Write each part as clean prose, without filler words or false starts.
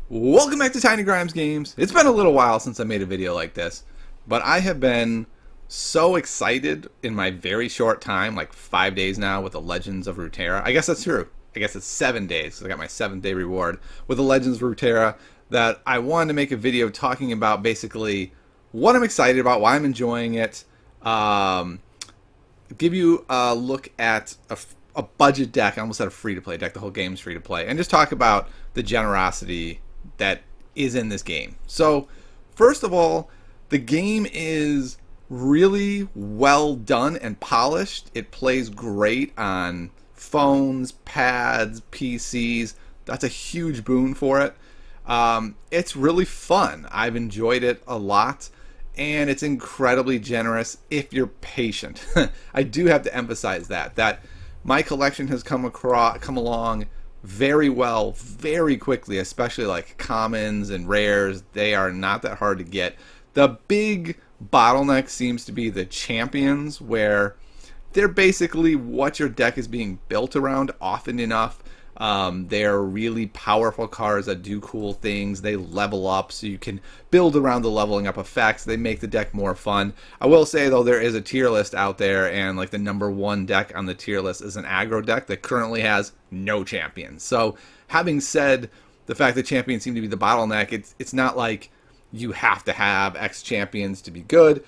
Welcome back to Tiny Grimes Games. It's been a little while since I made a video like this, but I have been so excited in my very short time, like 5 days now, with the Legends of Runeterra. I guess that's true. I guess it's 7 days, because I got my 7th day reward with the Legends of Runeterra, that I wanted to make a video talking about basically what I'm excited about, why I'm enjoying it, give you a look at a budget deck. I almost said a free-to-play deck. The whole game's free-to-play. And just talk about the generosity that is in this game. So, first of all, the game is really well done and polished. It plays great on phones, pads, PCs. That's a huge boon for it. It's really fun. I've enjoyed it a lot, and it's incredibly generous if you're patient. I do have to emphasize that my collection has come along very well, very quickly, especially like commons and rares. They are not that hard to get. The big bottleneck seems to be the champions, where they're basically what your deck is being built around often enough. They're really powerful cards that do cool things. They level up, so you can build around the leveling up effects. They make the deck more fun. I will say, though, there is a tier list out there, and like the #1 deck on the tier list is an aggro deck that currently has no champions. So, having said the fact that champions seem to be the bottleneck, it's not like you have to have X champions to be good.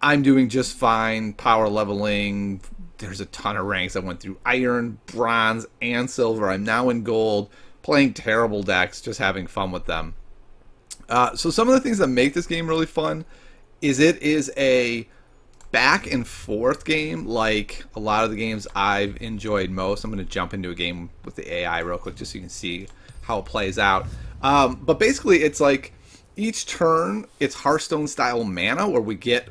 I'm doing just fine power leveling. There's a ton of ranks. I went through iron, bronze, and silver. I'm now in gold, playing terrible decks, just having fun with them. So some of the things that make this game really fun is it is a back and forth game, like a lot of the games I've enjoyed most. I'm going to jump into a game with the AI real quick just so you can see how it plays out. But basically, it's like each turn, it's Hearthstone-style mana, where we get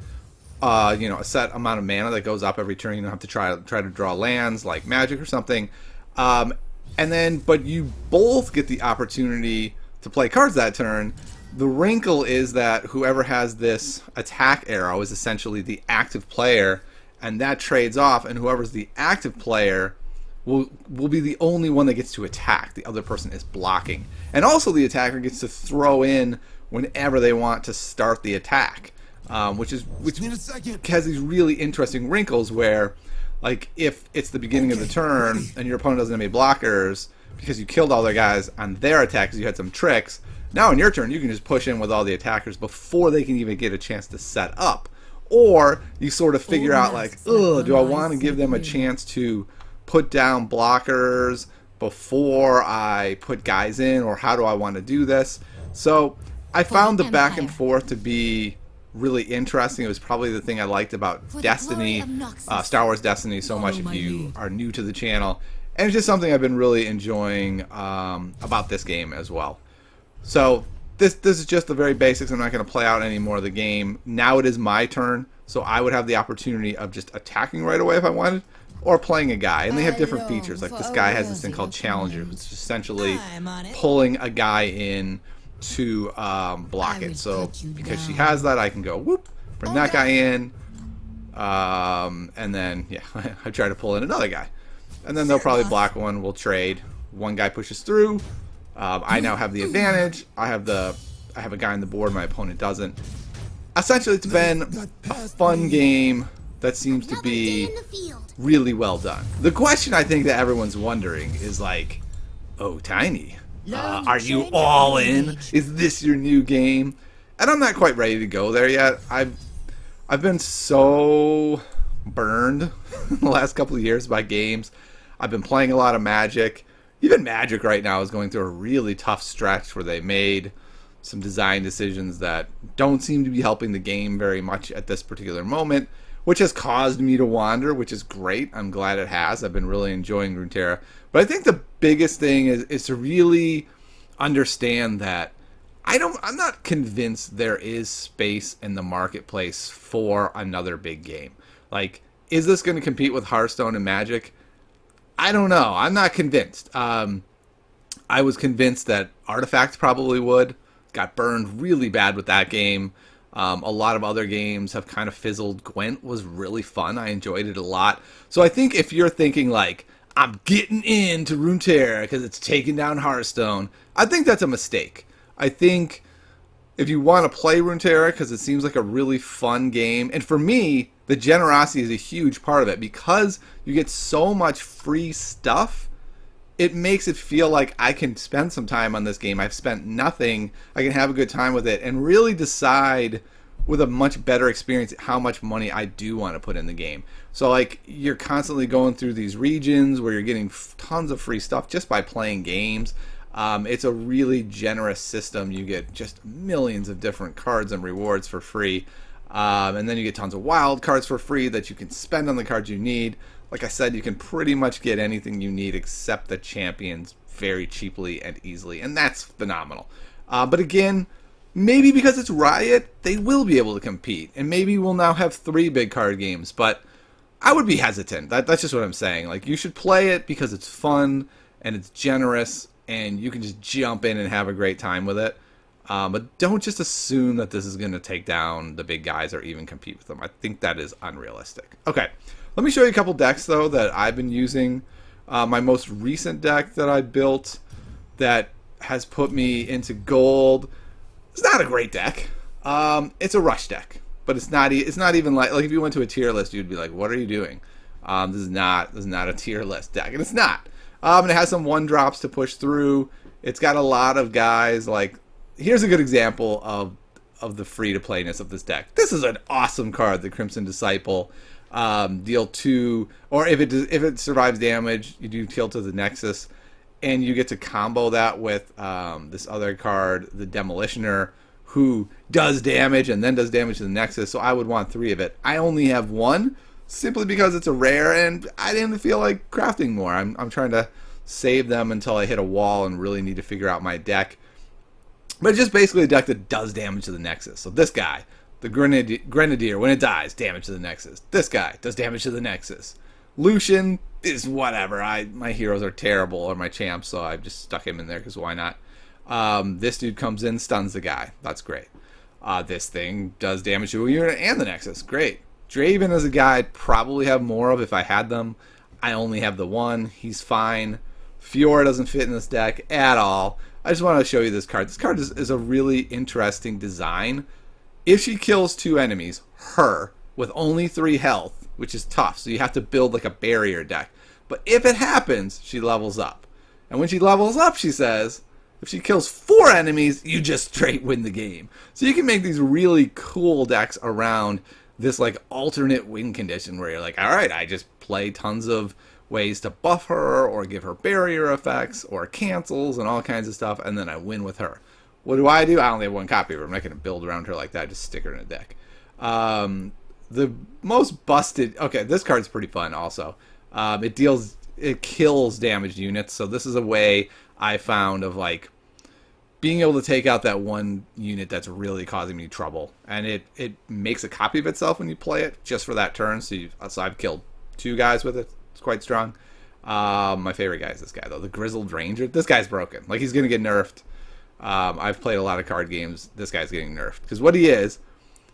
a set amount of mana that goes up every turn. You don't have to try to draw lands like Magic or something. But you both get the opportunity to play cards that turn. The wrinkle is that whoever has this attack arrow is essentially the active player, and that trades off, and whoever's the active player will be the only one that gets to attack. The other person is blocking. And also the attacker gets to throw in whenever they want to start the attack. Which has these really interesting wrinkles where, like, if it's the beginning of the turn and your opponent doesn't have any blockers because you killed all their guys on their attack because you had some tricks, now in your turn you can just push in with all the attackers before they can even get a chance to set up. Or you sort of figure out, like, do I want to give them a chance to put down blockers before I put guys in, or how do I want to do this? So I found the back and forth to be really interesting. It was probably the thing I liked about Destiny, Star Wars Destiny, so much if you are new to the channel. And it's just something I've been really enjoying about this game as well. So this is just the very basics. I'm not going to play out any more of the game. Now it is my turn, so I would have the opportunity of just attacking right away if I wanted, or playing a guy. And they have different features. Like this guy has this thing called Challenger, which is essentially pulling a guy in to block it. So because she has that, I can go whoop, bring that guy in, and then I try to pull in another guy, and then they'll probably block one. We'll trade. One guy pushes through. I now have the advantage. I have a guy on the board. My opponent doesn't. Essentially, it's been a fun game that seems to be really well done. The question I think that everyone's wondering is like, oh, Tiny, are you all in? Is this your new game? And I'm not quite ready to go there yet. I've been so burned in the last couple of years by games. I've been playing a lot of Magic. Even Magic right now is going through a really tough stretch where they made some design decisions that don't seem to be helping the game very much at this particular moment, which has caused me to wander, which is great. I'm glad it has. I've been really enjoying Runeterra. But I think the biggest thing is to really understand that I'm not convinced there is space in the marketplace for another big game. Like, is this going to compete with Hearthstone and Magic? I don't know. I'm not convinced. I was convinced that Artifact probably would. Got burned really bad with that game. A lot of other games have kind of fizzled. Gwent was really fun. I enjoyed it a lot. So I think if you're thinking like, I'm getting into Runeterra because it's taking down Hearthstone. I think that's a mistake. I think if you want to play Runeterra because it seems like a really fun game, and for me, the generosity is a huge part of it because you get so much free stuff. It makes it feel like I can spend some time on this game. I've spent nothing. I can have a good time with it and really decide with a much better experience how much money I do want to put in the game. So like you're constantly going through these regions where you're getting tons of free stuff just by playing games. It's a really generous system. You get just millions of different cards and rewards for free. And then you get tons of wild cards for free that you can spend on the cards you need. Like I said, you can pretty much get anything you need except the champions very cheaply and easily. And that's phenomenal. But again, maybe because it's Riot, they will be able to compete. And maybe we'll now have 3 big card games. But I would be hesitant. That's just what I'm saying. Like, you should play it because it's fun and it's generous. And you can just jump in and have a great time with it. But don't just assume that this is going to take down the big guys or even compete with them. I think that is unrealistic. Okay, let me show you a couple decks, though, that I've been using. My most recent deck that I built that has put me into gold. It's not a great deck. It's a rush deck, but it's not even like if you went to a tier list, you'd be like, what are you doing? This is not a tier list deck, and it's not. And it has some 1-drops to push through. It's got a lot of guys like. Here's a good example of the free-to-playness of this deck. This is an awesome card, the Crimson Disciple. Deal 2, or if it survives damage, you do Tilt to the Nexus, and you get to combo that with this other card, the Demolitioner, who does damage and then does damage to the Nexus, so I would want 3 of it. I only have 1, simply because it's a rare, and I didn't feel like crafting more. I'm trying to save them until I hit a wall and really need to figure out my deck. But it's just basically a deck that does damage to the Nexus. So this guy, the Grenadier, when it dies, damage to the Nexus. This guy does damage to the Nexus. Lucian is whatever. My heroes are terrible, or my champs, so I've just stuck him in there because why not? This dude comes in, stuns the guy. That's great. This thing does damage to a unit and the Nexus. Great. Draven is a guy I'd probably have more of if I had them. I only have the 1. He's fine. Fiora doesn't fit in this deck at all. I just want to show you this card. This card is a really interesting design. If she kills 2 enemies, her, with only 3 health, which is tough, so you have to build like a barrier deck. But if it happens, she levels up. And when she levels up, she says, if she kills 4 enemies, you just straight win the game. So you can make these really cool decks around this like alternate win condition where you're like, all right, I just play tons of ways to buff her or give her barrier effects or cancels and all kinds of stuff, and then I win with her. What do? I only have 1 copy of her. I'm not going to build around her like that. Just stick her in a deck. The most busted. Okay, this card's pretty fun. Also, it kills damaged units. So this is a way I found of like being able to take out that one unit that's really causing me trouble, and it makes a copy of itself when you play it just for that turn. So I've killed 2 guys with it. It's quite strong. My favorite guy is this guy though, the Grizzled Ranger. This guy's broken. Like, he's gonna get nerfed. I've played a lot of card games. This guy's getting nerfed because what he is,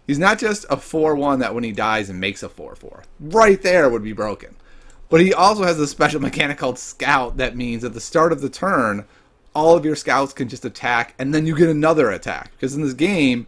he's not just a 4/1 that when he dies and makes a 4/4. Right there would be broken. But he also has a special mechanic called Scout that means at the start of the turn, all of your scouts can just attack, and then you get another attack. Because in this game,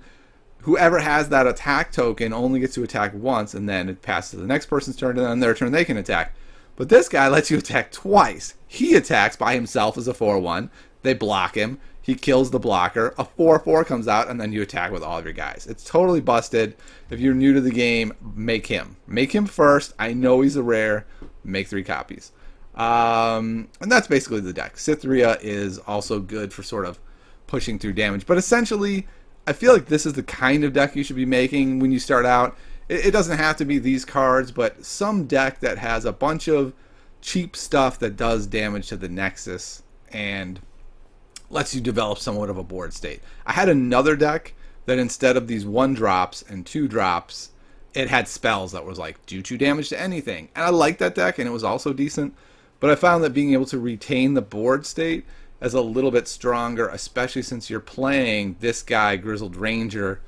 whoever has that attack token only gets to attack once, and then it passes to the next person's turn, and then on their turn they can attack. But this guy lets you attack twice. He attacks by himself as a 4/1. They block him. He kills the blocker. A 4/4 comes out, and then you attack with all of your guys. It's totally busted. If you're new to the game, make him. Make him first. I know he's a rare. Make 3 copies. And that's basically the deck. Cytherea is also good for sort of pushing through damage. But essentially, I feel like this is the kind of deck you should be making when you start out. It doesn't have to be these cards, but some deck that has a bunch of cheap stuff that does damage to the Nexus and lets you develop somewhat of a board state. I had another deck that instead of these 1-drops and 2-drops, it had spells that was like, do 2 damage to anything. And I liked that deck, and it was also decent. But I found that being able to retain the board state as a little bit stronger, especially since you're playing this guy, Grizzled Ranger,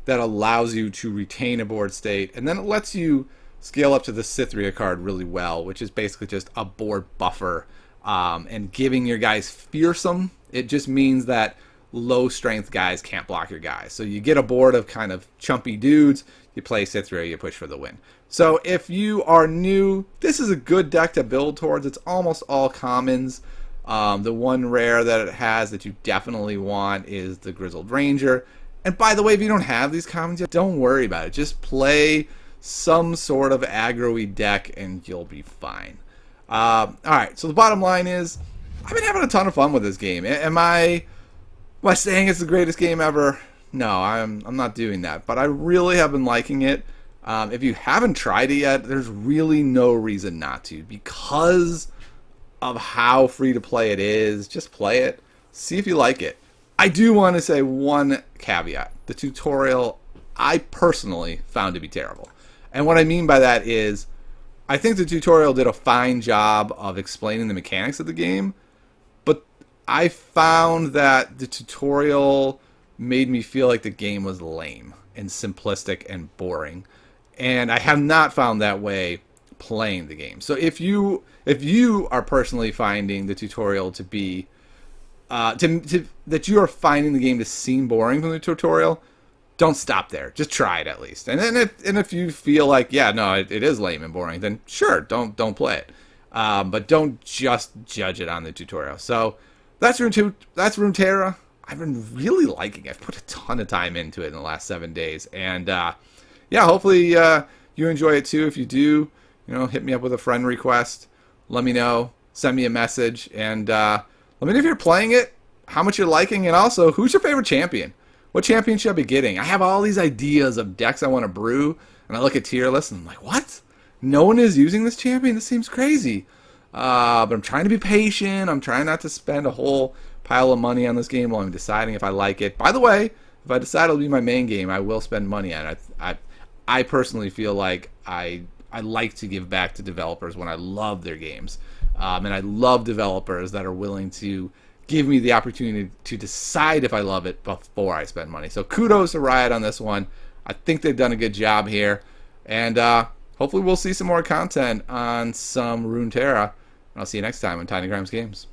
that allows you to retain a board state, and then it lets you scale up to the Cythria card really well, which is basically just a board buffer, and giving your guys fearsome. It just means that low strength guys can't block your guys. So you get a board of kind of chumpy dudes, you play Cythria, you push for the win. So if you are new, this is a good deck to build towards. It's almost all commons. The one rare that it has that you definitely want is the Grizzled Ranger. And by the way, if you don't have these commons yet, don't worry about it. Just play some sort of aggro-y deck and you'll be fine. Alright, so the bottom line is, I've been having a ton of fun with this game. Am I saying it's the greatest game ever? No, I'm not doing that. But I really have been liking it. If you haven't tried it yet, there's really no reason not to. Because of how free to play it is, just play it. See if you like it. I do want to say one caveat. The tutorial, I personally found to be terrible. And what I mean by that is, I think the tutorial did a fine job of explaining the mechanics of the game, but I found that the tutorial made me feel like the game was lame and simplistic and boring. And I have not found that way playing the game. So if you are personally finding the tutorial to be that you are finding the game to seem boring from the tutorial, don't stop there. Just try it at least. And then if you feel like, yeah, no, it is lame and boring, then sure, don't play it. But don't just judge it on the tutorial. So that's Runeterra. I've been really liking it. I've put a ton of time into it in the last 7 days, and yeah, hopefully you enjoy it too. If you do, hit me up with a friend request. Let me know. Send me a message, and let me know if you're playing it, how much you're liking, and also who's your favorite champion. What champion should I be getting? I have all these ideas of decks I want to brew, and I look at tier lists and I'm like, what? No one is using this champion? This seems crazy. But I'm trying to be patient. I'm trying not to spend a whole pile of money on this game while I'm deciding if I like it. By the way, if I decide it'll be my main game, I will spend money on it. I personally feel like I like to give back to developers when I love their games. And I love developers that are willing to give me the opportunity to decide if I love it before I spend money. So kudos to Riot on this one. I think they've done a good job here. And hopefully we'll see some more content on some Runeterra. And I'll see you next time on Tiny Grimes Games.